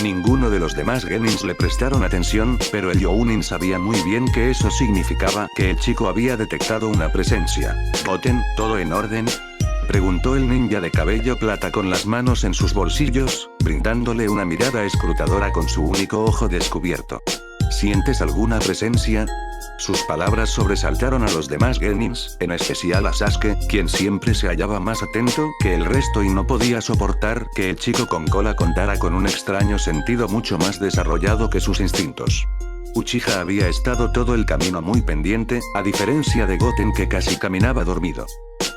Ninguno de los demás genins le prestaron atención, pero el Younin sabía muy bien que eso significaba que el chico había detectado una presencia. «Goten, ¿todo en orden?», preguntó el ninja de cabello plata con las manos en sus bolsillos, brindándole una mirada escrutadora con su único ojo descubierto. «¿Sientes alguna presencia?». Sus palabras sobresaltaron a los demás genins, en especial a Sasuke, quien siempre se hallaba más atento que el resto y no podía soportar que el chico con cola contara con un extraño sentido mucho más desarrollado que sus instintos. Uchiha había estado todo el camino muy pendiente, a diferencia de Goten que casi caminaba dormido.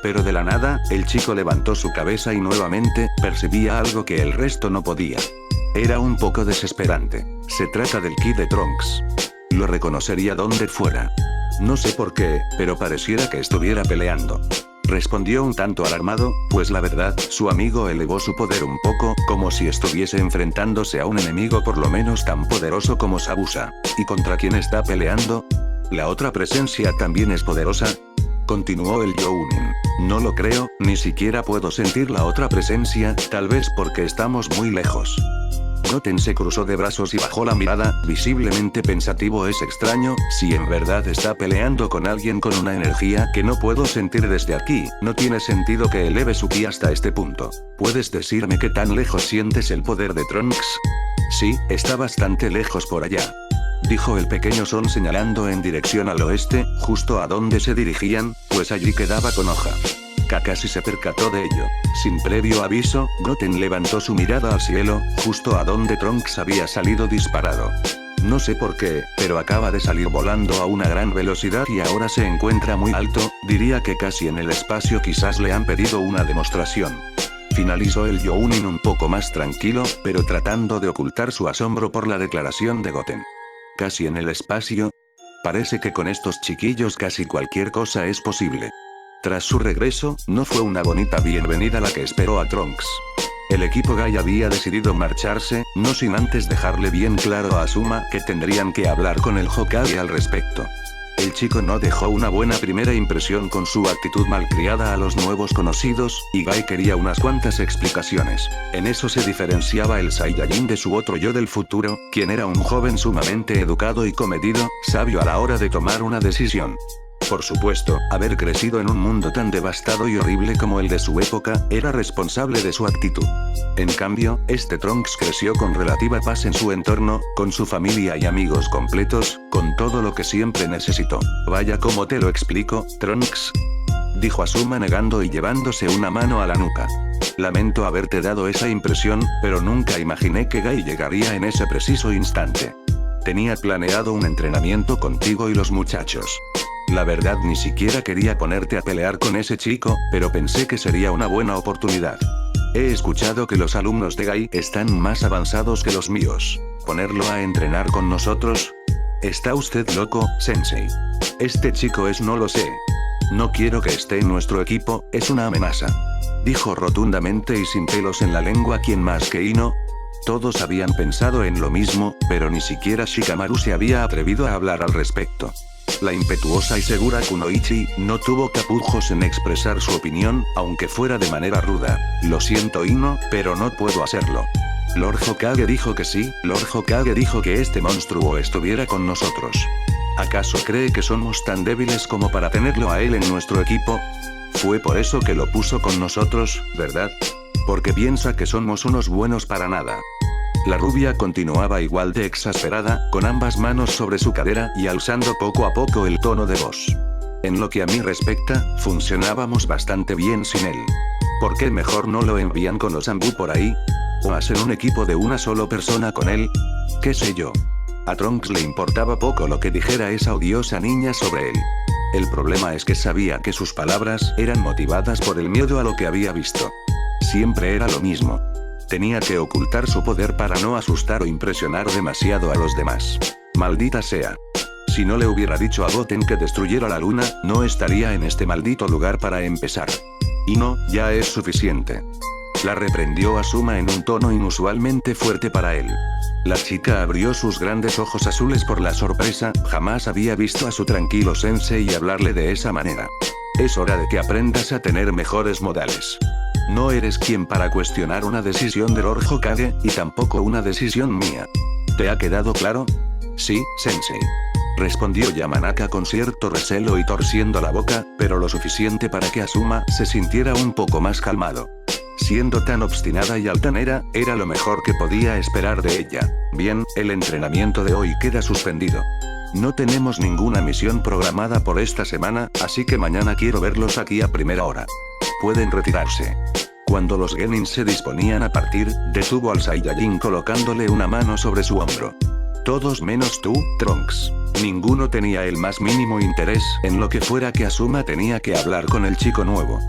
Pero de la nada, el chico levantó su cabeza y nuevamente, percibía algo que el resto no podía. Era un poco desesperante. Se trata del ki de Trunks. Lo reconocería donde fuera. No sé por qué, pero pareciera que estuviera peleando. Respondió un tanto alarmado, pues la verdad, su amigo elevó su poder un poco, como si estuviese enfrentándose a un enemigo por lo menos tan poderoso como Zabuza. ¿Y contra quién está peleando? ¿La otra presencia también es poderosa?, continuó el Younin. No lo creo, ni siquiera puedo sentir la otra presencia, tal vez porque estamos muy lejos. Goten se cruzó de brazos y bajó la mirada, visiblemente pensativo. Es extraño, si en verdad está peleando con alguien con una energía que no puedo sentir desde aquí, no tiene sentido que eleve su ki hasta este punto. ¿Puedes decirme qué tan lejos sientes el poder de Trunks? Sí, está bastante lejos por allá, dijo el pequeño Son señalando en dirección al oeste, justo a donde se dirigían, pues allí quedaba Konoha. Kakashi se percató de ello. Sin previo aviso, Goten levantó su mirada al cielo, justo a donde Trunks había salido disparado. No sé por qué, pero acaba de salir volando a una gran velocidad y ahora se encuentra muy alto, diría que casi en el espacio. Quizás le han pedido una demostración. Finalizó el Younin un poco más tranquilo, pero tratando de ocultar su asombro por la declaración de Goten. ¿Casi en el espacio? Parece que con estos chiquillos casi cualquier cosa es posible. Tras su regreso, no fue una bonita bienvenida la que esperó a Trunks. El equipo Gai había decidido marcharse, no sin antes dejarle bien claro a Asuma que tendrían que hablar con el Hokage al respecto. El chico no dejó una buena primera impresión con su actitud malcriada a los nuevos conocidos, y Gai quería unas cuantas explicaciones. En eso se diferenciaba el Saiyajin de su otro yo del futuro, quien era un joven sumamente educado y comedido, sabio a la hora de tomar una decisión. Por supuesto, haber crecido en un mundo tan devastado y horrible como el de su época, era responsable de su actitud. En cambio, este Trunks creció con relativa paz en su entorno, con su familia y amigos completos, con todo lo que siempre necesitó. Vaya, ¿cómo te lo explico, Trunks?, dijo Asuma negando y llevándose una mano a la nuca. Lamento haberte dado esa impresión, pero nunca imaginé que Gai llegaría en ese preciso instante. Tenía planeado un entrenamiento contigo y los muchachos. La verdad, ni siquiera quería ponerte a pelear con ese chico, pero pensé que sería una buena oportunidad. He escuchado que los alumnos de Gai están más avanzados que los míos. ¿Ponerlo a entrenar con nosotros? ¿Está usted loco, sensei? Este chico no lo sé. No quiero que esté en nuestro equipo, es una amenaza. Dijo rotundamente y sin pelos en la lengua. ¿Quién más que Ino? Todos habían pensado en lo mismo, pero ni siquiera Shikamaru se había atrevido a hablar al respecto. La impetuosa y segura Kunoichi no tuvo tapujos en expresar su opinión, aunque fuera de manera ruda. Lo siento, Ino, pero no puedo hacerlo. Lord Hokage dijo que sí, Lord Hokage dijo que este monstruo estuviera con nosotros. ¿Acaso cree que somos tan débiles como para tenerlo a él en nuestro equipo? Fue por eso que lo puso con nosotros, ¿verdad? Porque piensa que somos unos buenos para nada. La rubia continuaba igual de exasperada, con ambas manos sobre su cadera y alzando poco a poco el tono de voz. En lo que a mí respecta, funcionábamos bastante bien sin él. ¿Por qué mejor no lo envían con los Anbu por ahí? ¿O hacen un equipo de una sola persona con él? ¿Qué sé yo? A Trunks le importaba poco lo que dijera esa odiosa niña sobre él. El problema es que sabía que sus palabras eran motivadas por el miedo a lo que había visto. Siempre era lo mismo. Tenía que ocultar su poder para no asustar o impresionar demasiado a los demás. Maldita sea. Si no le hubiera dicho a Goten que destruyera la luna, no estaría en este maldito lugar para empezar. Y no, ya es suficiente. La reprendió Asuma en un tono inusualmente fuerte para él. La chica abrió sus grandes ojos azules por la sorpresa, jamás había visto a su tranquilo sensei hablarle de esa manera. Es hora de que aprendas a tener mejores modales. No eres quien para cuestionar una decisión del Lord Hokage, y tampoco una decisión mía. ¿Te ha quedado claro? Sí, sensei. Respondió Yamanaka con cierto recelo y torciendo la boca, pero lo suficiente para que Asuma se sintiera un poco más calmado. Siendo tan obstinada y altanera, era lo mejor que podía esperar de ella. Bien, el entrenamiento de hoy queda suspendido. No tenemos ninguna misión programada por esta semana, así que mañana quiero verlos aquí a primera hora. Pueden retirarse. Cuando los genin se disponían a partir, detuvo al Saiyajin colocándole una mano sobre su hombro. Todos menos tú, Trunks. Ninguno tenía el más mínimo interés en lo que fuera que Asuma tenía que hablar con el chico nuevo.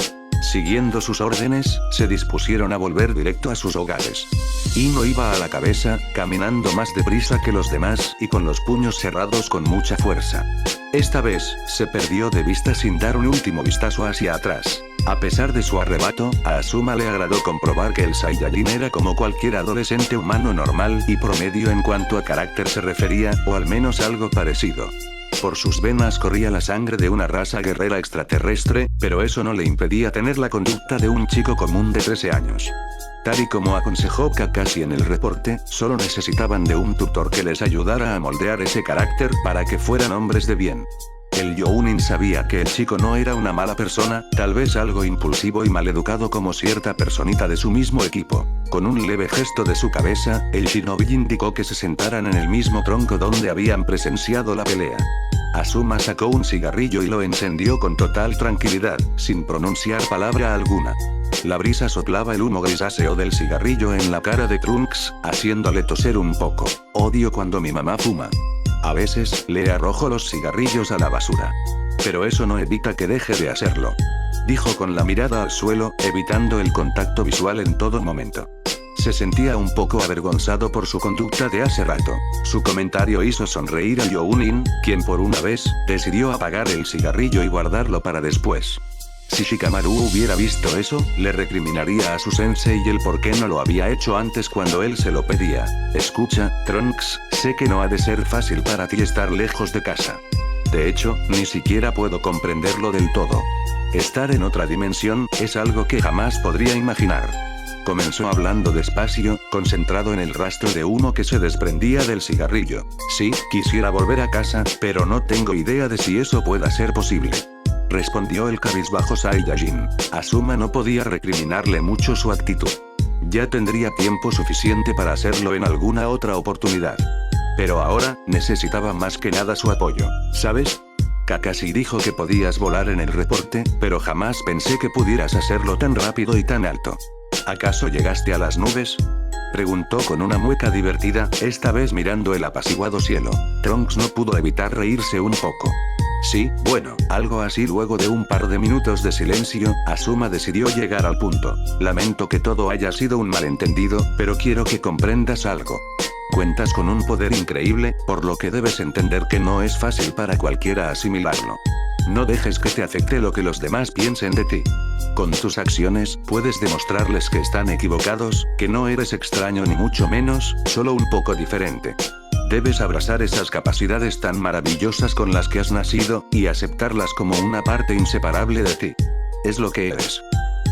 Siguiendo sus órdenes, se dispusieron a volver directo a sus hogares. Ino iba a la cabeza, caminando más deprisa que los demás y con los puños cerrados con mucha fuerza. Esta vez, se perdió de vista sin dar un último vistazo hacia atrás. A pesar de su arrebato, a Asuma le agradó comprobar que el Saiyajin era como cualquier adolescente humano normal y promedio en cuanto a carácter se refería, o al menos algo parecido. Por sus venas corría la sangre de una raza guerrera extraterrestre, pero eso no le impedía tener la conducta de un chico común de 13 años. Tal y como aconsejó Kakashi en el reporte, solo necesitaban de un tutor que les ayudara a moldear ese carácter para que fueran hombres de bien. El Younin sabía que el chico no era una mala persona, tal vez algo impulsivo y maleducado como cierta personita de su mismo equipo. Con un leve gesto de su cabeza, el shinobi indicó que se sentaran en el mismo tronco donde habían presenciado la pelea. Asuma sacó un cigarrillo y lo encendió con total tranquilidad, sin pronunciar palabra alguna. La brisa soplaba el humo grisáceo del cigarrillo en la cara de Trunks, haciéndole toser un poco. Odio cuando mi mamá fuma. A veces, le arrojo los cigarrillos a la basura. Pero eso no evita que deje de hacerlo. Dijo con la mirada al suelo, evitando el contacto visual en todo momento. Se sentía un poco avergonzado por su conducta de hace rato. Su comentario hizo sonreír a Younin, quien por una vez, decidió apagar el cigarrillo y guardarlo para después. Si Shikamaru hubiera visto eso, le recriminaría a su sensei el por qué no lo había hecho antes cuando él se lo pedía. Escucha, Trunks, sé que no ha de ser fácil para ti estar lejos de casa. De hecho, ni siquiera puedo comprenderlo del todo. Estar en otra dimensión, es algo que jamás podría imaginar. Comenzó hablando despacio, concentrado en el rastro de humo que se desprendía del cigarrillo. Sí, quisiera volver a casa, pero no tengo idea de si eso pueda ser posible. Respondió el cabizbajo Saiyajin. Asuma no podía recriminarle mucho su actitud. Ya tendría tiempo suficiente para hacerlo en alguna otra oportunidad. Pero ahora, necesitaba más que nada su apoyo, ¿sabes? Kakashi dijo que podías volar en el reporte, pero jamás pensé que pudieras hacerlo tan rápido y tan alto. ¿Acaso llegaste a las nubes? Preguntó con una mueca divertida, esta vez mirando el apaciguado cielo. Trunks no pudo evitar reírse un poco. Sí, bueno, algo así. Luego de un par de minutos de silencio, Asuma decidió llegar al punto. Lamento que todo haya sido un malentendido, pero quiero que comprendas algo. Cuentas con un poder increíble, por lo que debes entender que no es fácil para cualquiera asimilarlo. No dejes que te afecte lo que los demás piensen de ti. Con tus acciones, puedes demostrarles que están equivocados, que no eres extraño ni mucho menos, solo un poco diferente. Debes abrazar esas capacidades tan maravillosas con las que has nacido, y aceptarlas como una parte inseparable de ti. Es lo que eres.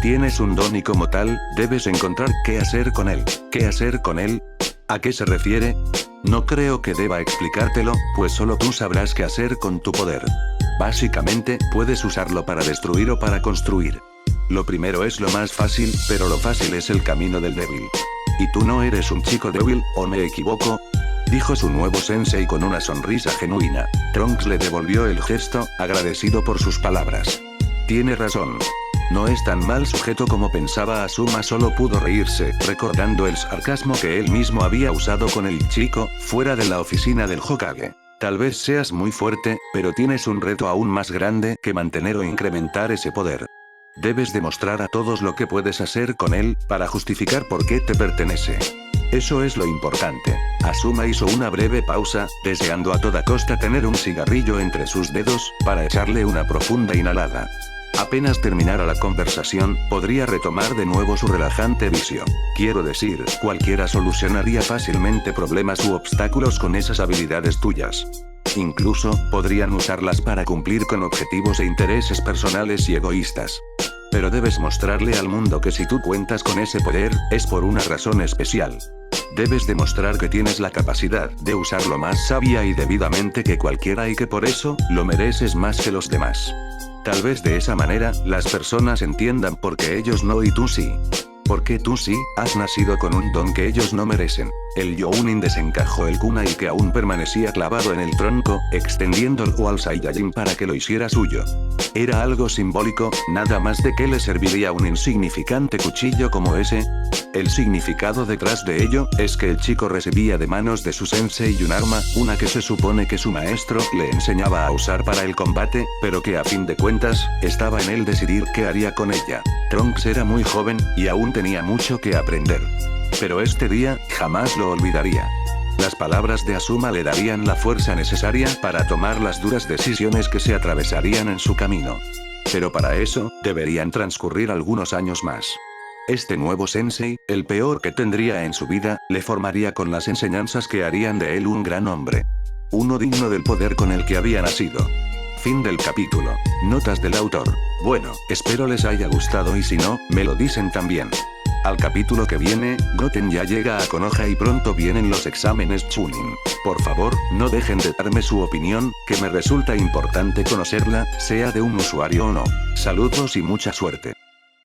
Tienes un don y como tal, debes encontrar qué hacer con él. ¿Qué hacer con él? ¿A qué se refiere? No creo que deba explicártelo, pues solo tú sabrás qué hacer con tu poder. Básicamente, puedes usarlo para destruir o para construir. Lo primero es lo más fácil, pero lo fácil es el camino del débil. ¿Y tú no eres un chico débil, o me equivoco? Dijo su nuevo sensei con una sonrisa genuina. Trunks le devolvió el gesto, agradecido por sus palabras. Tiene razón. No es tan mal sujeto como pensaba. Asuma solo pudo reírse, recordando el sarcasmo que él mismo había usado con el chico, fuera de la oficina del Hokage. Tal vez seas muy fuerte, pero tienes un reto aún más grande que mantener o incrementar ese poder. Debes demostrar a todos lo que puedes hacer con él, para justificar por qué te pertenece. Eso es lo importante. Asuma hizo una breve pausa, deseando a toda costa tener un cigarrillo entre sus dedos, para echarle una profunda inhalada. Apenas terminara la conversación, podría retomar de nuevo su relajante vicio. Quiero decir, cualquiera solucionaría fácilmente problemas u obstáculos con esas habilidades tuyas. Incluso, podrían usarlas para cumplir con objetivos e intereses personales y egoístas. Pero debes mostrarle al mundo que si tú cuentas con ese poder, es por una razón especial. Debes demostrar que tienes la capacidad de usarlo más sabia y debidamente que cualquiera y que por eso, lo mereces más que los demás. Tal vez de esa manera, las personas entiendan por qué ellos no y tú sí. Porque tú sí, has nacido con un don que ellos no merecen. El Jounin desencajó el kunai que aún permanecía clavado en el tronco, extendiéndolo al Saiyajin para que lo hiciera suyo. Era algo simbólico, nada más de qué le serviría un insignificante cuchillo como ese. El significado detrás de ello, es que el chico recibía de manos de su sensei un arma, una que se supone que su maestro le enseñaba a usar para el combate, pero que a fin de cuentas, estaba en él decidir qué haría con ella. Trunks era muy joven, y aún tenía mucho que aprender. Pero este día, jamás lo olvidaría. Las palabras de Asuma le darían la fuerza necesaria para tomar las duras decisiones que se atravesarían en su camino. Pero para eso, deberían transcurrir algunos años más. Este nuevo sensei, el peor que tendría en su vida, le formaría con las enseñanzas que harían de él un gran hombre. Uno digno del poder con el que había nacido. Fin del capítulo. Notas del autor. Bueno, espero les haya gustado y si no, me lo dicen también. Al capítulo que viene, Goten ya llega a Konoha y pronto vienen los exámenes Chunin. Por favor, no dejen de darme su opinión, que me resulta importante conocerla, sea de un usuario o no. Saludos y mucha suerte.